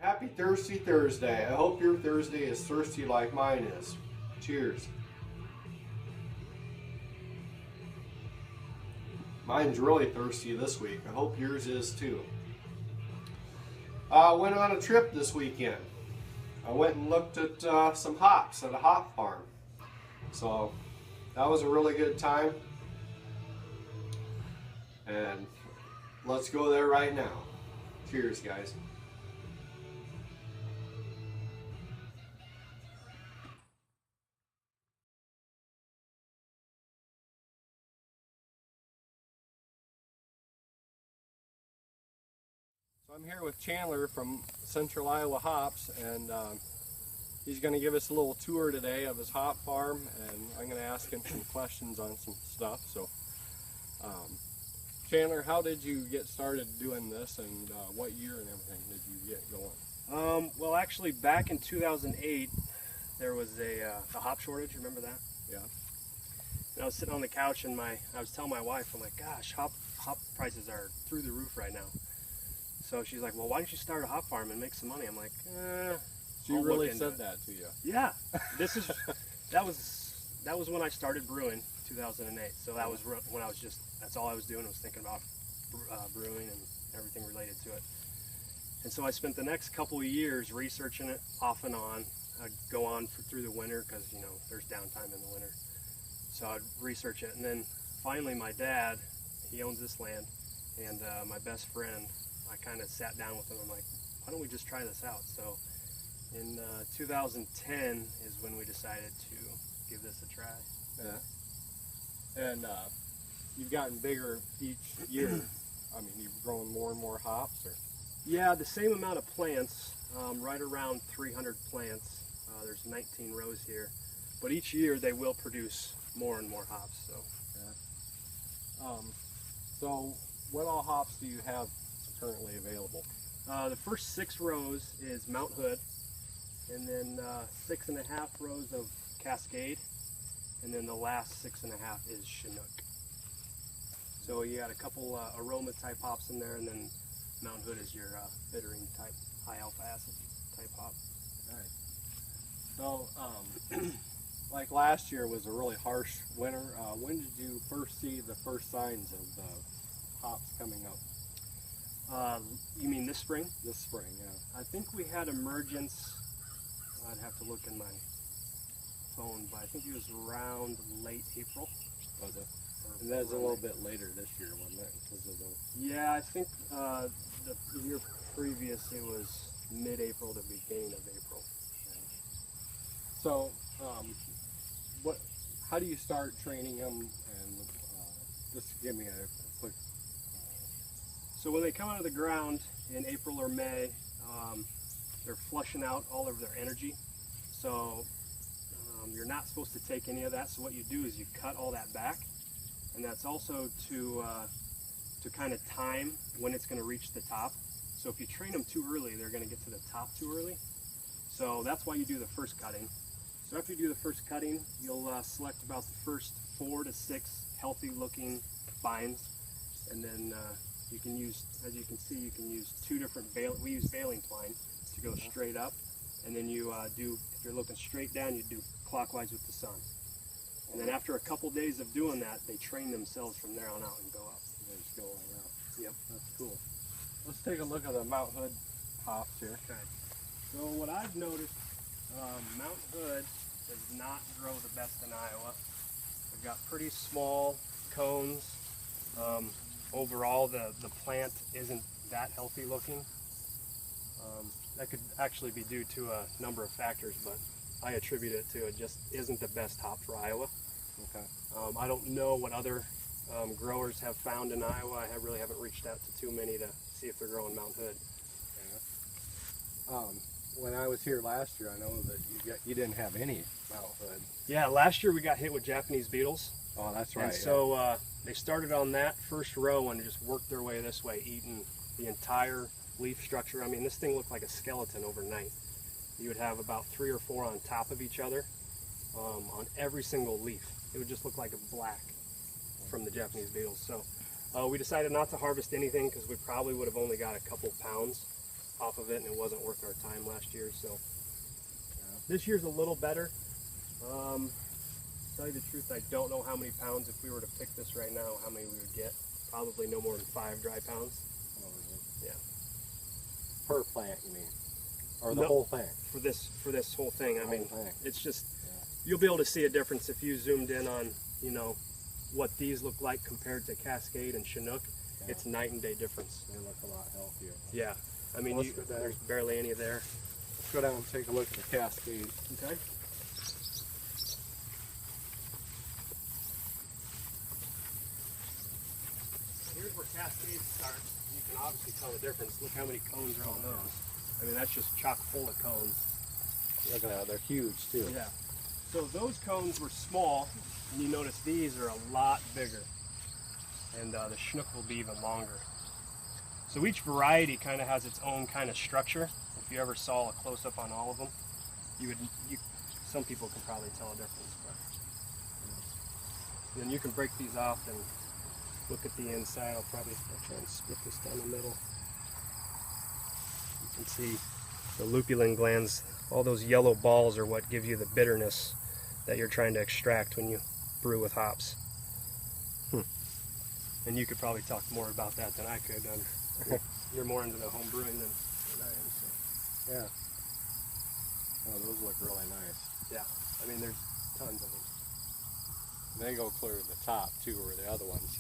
Happy Thirsty Thursday. I hope your Thursday is thirsty like mine is. Cheers. Mine's really thirsty this week. I hope yours is too. I went on a trip this weekend. I went and looked at some hops at a hop farm. So that was a really good time. And let's go there right now. Cheers, guys. So I'm here with Chandler from Central Iowa Hops, and he's going to give us a little tour today of his hop farm, and I'm going to ask him some questions on some stuff. So, Chandler, how did you get started doing this, and what year and everything did you get going? Well, actually, back in 2008, there was a hop shortage. Remember that? Yeah. And I was sitting on the couch, and I was telling my wife, I'm like, "Gosh, hop prices are through the roof right now." So she's like, "Well, why don't you start a hop farm and make some money?" I'm like, She really said that to you. Yeah. That was when I started brewing, 2008. So that was when I was that's all I was doing, was thinking about brewing and everything related to it. And so I spent the next couple of years researching it off and on. I'd go on through the winter because, there's downtime in the winter. So I'd research it. And then finally my dad, he owns this land, and my best friend, I kind of sat down with him. I'm like, why don't we just try this out? So in 2010 is when we decided to give this a try. Yeah. And you've gotten bigger each year. I mean, you've grown more and more hops, or? Yeah, the same amount of plants, right around 300 plants. There's 19 rows here, but each year they will produce more and more hops. So, yeah. So what all hops do you have currently available? The first 6 rows is Mount Hood, and then 6.5 rows of Cascade, and then the last 6.5 is Chinook. So you got a couple aroma type hops in there, and then Mount Hood is your bittering type, high alpha acid type hop. Nice. So, like last year was a really harsh winter. When did you first see the first signs of the hops coming up? You mean this spring? This spring, yeah. I think we had emergence. I'd have to look in my phone, but I think it was around late April. Was it? And that was a little bit later this year, wasn't it? Because of the... Yeah, I think the year previous it was mid-April to beginning of April. Yeah. So, how do you start training them? And just give me a quick... So when they come out of the ground in April or May, they're flushing out all of their energy. So you're not supposed to take any of that. So what you do is you cut all that back, and that's also to kind of time when it's going to reach the top. So if you train them too early, they're going to get to the top too early. So that's why you do the first cutting. So after you do the first cutting, you'll select about the first 4 to 6 healthy looking vines, and then you can use, as you can see, you can use 2 different we use baling twine to go straight up, and then you do, if you're looking straight down, you do clockwise with the sun. And then after a couple days of doing that, they train themselves from there on out and go up. They just go all around. Yep. That's cool. Let's take a look at the Mount Hood hops here. Okay. So what I've noticed, Mount Hood does not grow the best in Iowa. We've got pretty small cones. Overall, the plant isn't that healthy looking. That could actually be due to a number of factors, but I attribute it to it just isn't the best hop for Iowa. Okay. I don't know what other growers have found in Iowa. I really haven't reached out to too many to see if they're growing Mount Hood. Yeah. When I was here last year, I know that you didn't have any Mount Hood. Yeah, last year we got hit with Japanese beetles. Oh, that's right. And so they started on that first row and just worked their way this way, eating the entire leaf structure. I mean, this thing looked like a skeleton overnight. You would have about 3 or 4 on top of each other on every single leaf. It would just look like a black from the Japanese beetles. So we decided not to harvest anything because we probably would have only got a couple pounds off of it, and it wasn't worth our time last year. So this year's a little better. Tell you the truth, I don't know how many pounds, if we were to pick this right now, how many we would get. Probably no more than 5 dry pounds. Oh, really? Yeah. Per plant, you mean? Or the No, whole thing? For this whole thing. I mean, thing. it's just, you'll be able to see a difference if you zoomed in on, you know, what these look like compared to Cascade and Chinook. Yeah. It's night and day difference. They look a lot healthier. Yeah. I mean, there's barely any there. Let's go down and take a look at the Cascade. Okay. Here's where Cascade starts. You can obviously tell the difference. Look how many cones are on those. I mean, that's just chock full of cones. Look at that, they're huge too. Yeah. So those cones were small, and you notice these are a lot bigger. And the Chinook will be even longer. So each variety kind of has its own kind of structure. If you ever saw a close-up on all of them, some people can probably tell a difference. But then you can break these off and look at the inside. I'll try and split this down the middle. You can see the lupulin glands. All those yellow balls are what give you the bitterness that you're trying to extract when you brew with hops. And you could probably talk more about that than I could. You're more into the home brewing than I am. So. Yeah. Oh, those look really nice. Yeah. I mean, there's tons of them. They go clear to the top too, where the other ones.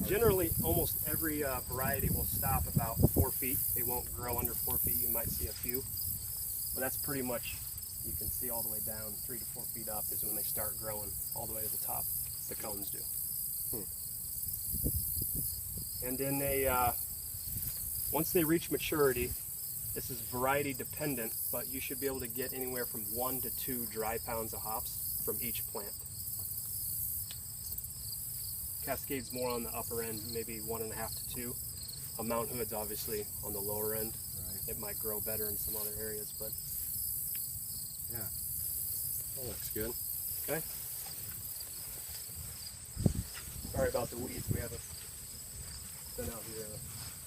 Generally, almost every variety will stop about 4 feet. They won't grow under 4 feet. You might see a few. But that's pretty much, you can see all the way down 3 to 4 feet up is when they start growing all the way to the top. The cones do. And then once they reach maturity, this is variety dependent, but you should be able to get anywhere from 1 to 2 dry pounds of hops from each plant. Cascade's more on the upper end, maybe 1.5 to 2. A Mount Hood's obviously on the lower end. Right. It might grow better in some other areas, but yeah, that looks good. Okay. Sorry about the weeds. We haven't been out here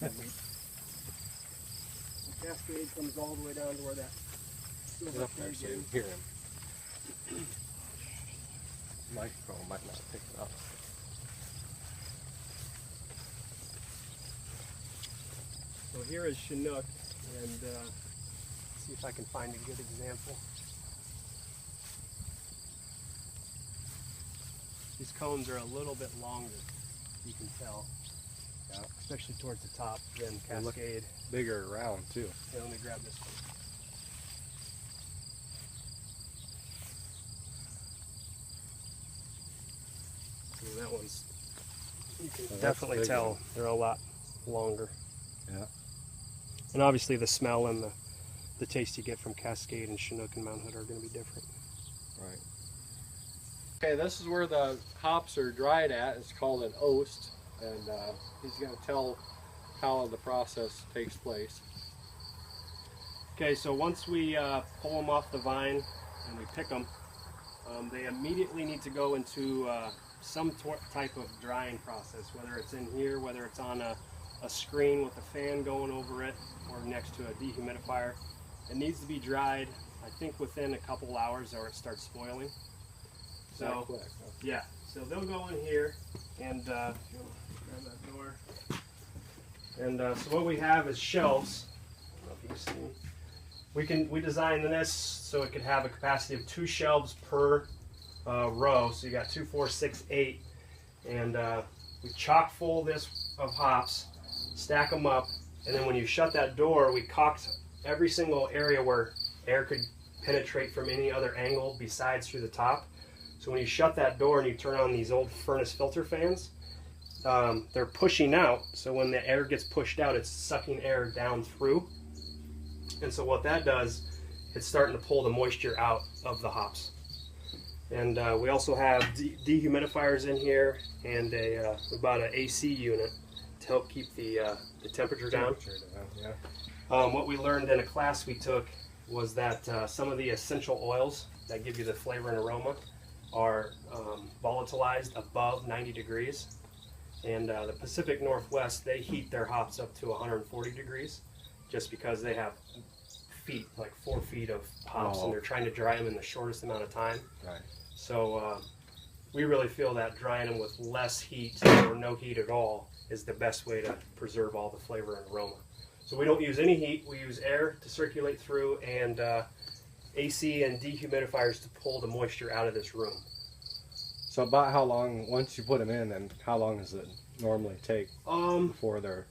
in a week. The Cascade comes all the way down to where that Get up there so you can hear him. Microphone might not pick it up. So here is Chinook, and see if I can find a good example. These cones are a little bit longer, you can tell, especially towards the top than Cascade. Bigger around too. Yeah, let me grab this one. So that one's, you can definitely tell they're a lot longer. Yeah. And obviously the smell and the taste you get from Cascade and Chinook and Mount Hood are going to be different. Right. Okay, this is where the hops are dried at. It's called an oast, and he's going to tell how the process takes place. Okay, so once we pull them off the vine and we pick them, they immediately need to go into some type of drying process, whether it's in here, whether it's on a screen with a fan going over it, or next to a dehumidifier. It needs to be dried, I think, within a couple hours or it starts spoiling. So, quick, huh? yeah, so they'll go in here and grab that door. And so what we have is shelves. I don't know if you can see. We designed this so it could have a capacity of 2 shelves per row. So you got 2, 4, 6, 8, and we chock full this of hops, stack them up, and then when you shut that door, we caulked every single area where air could penetrate from any other angle besides through the top. So when you shut that door and you turn on these old furnace filter fans, they're pushing out. So when the air gets pushed out, it's sucking air down through. And so what that does, it's starting to pull the moisture out of the hops. And we also have dehumidifiers in here, and we bought an AC unit to help keep the temperature down. Yeah. What we learned in a class we took was that some of the essential oils that give you the flavor and aroma are volatilized above 90 degrees. And the Pacific Northwest, they heat their hops up to 140 degrees just because they have feet, like 4 feet of hops, Oh. and they're trying to dry them in the shortest amount of time. Right. So we really feel that drying them with less heat or no heat at all is the best way to preserve all the flavor and aroma. So we don't use any heat. We use air to circulate through, and AC and dehumidifiers to pull the moisture out of this room. So about how long, once you put them in, and how long does it normally take before they're...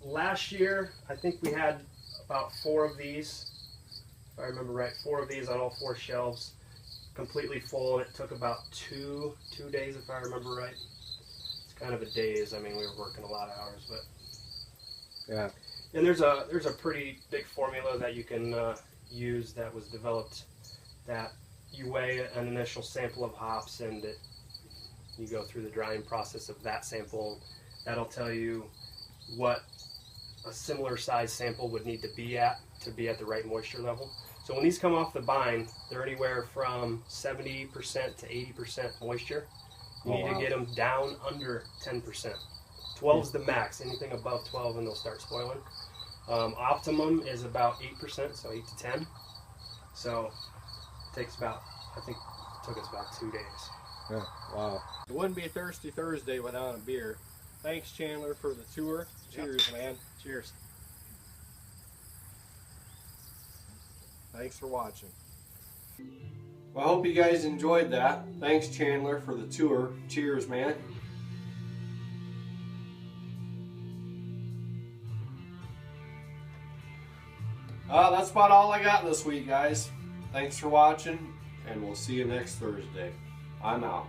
Last year, I think we had about 4 of these, if I remember right, 4 of these on all 4 shelves, completely full, and it took about two days, if I remember right. It's kind of a daze. I mean, we were working a lot of hours, but Yeah. and there's a pretty big formula that you can use that was developed, that you weigh an initial sample of hops, and you go through the drying process of that sample. That'll tell you what a similar size sample would need to be at the right moisture level. So when these come off the vine, they're anywhere from 70% to 80% moisture. You need to get them down under 10%. 12 is the max. Anything above 12 and they'll start spoiling. Optimum is about 8%, so 8 to 10. So it takes about, I think it took us about 2 days. Yeah. Wow. It wouldn't be a Thirsty Thursday without a beer. Thanks, Chandler, for the tour. Cheers, man. Cheers. Thanks for watching. Well, I hope you guys enjoyed that. Thanks, Chandler, for the tour. Cheers, man. That's about all I got this week, guys. Thanks for watching, and we'll see you next Thursday. I'm out.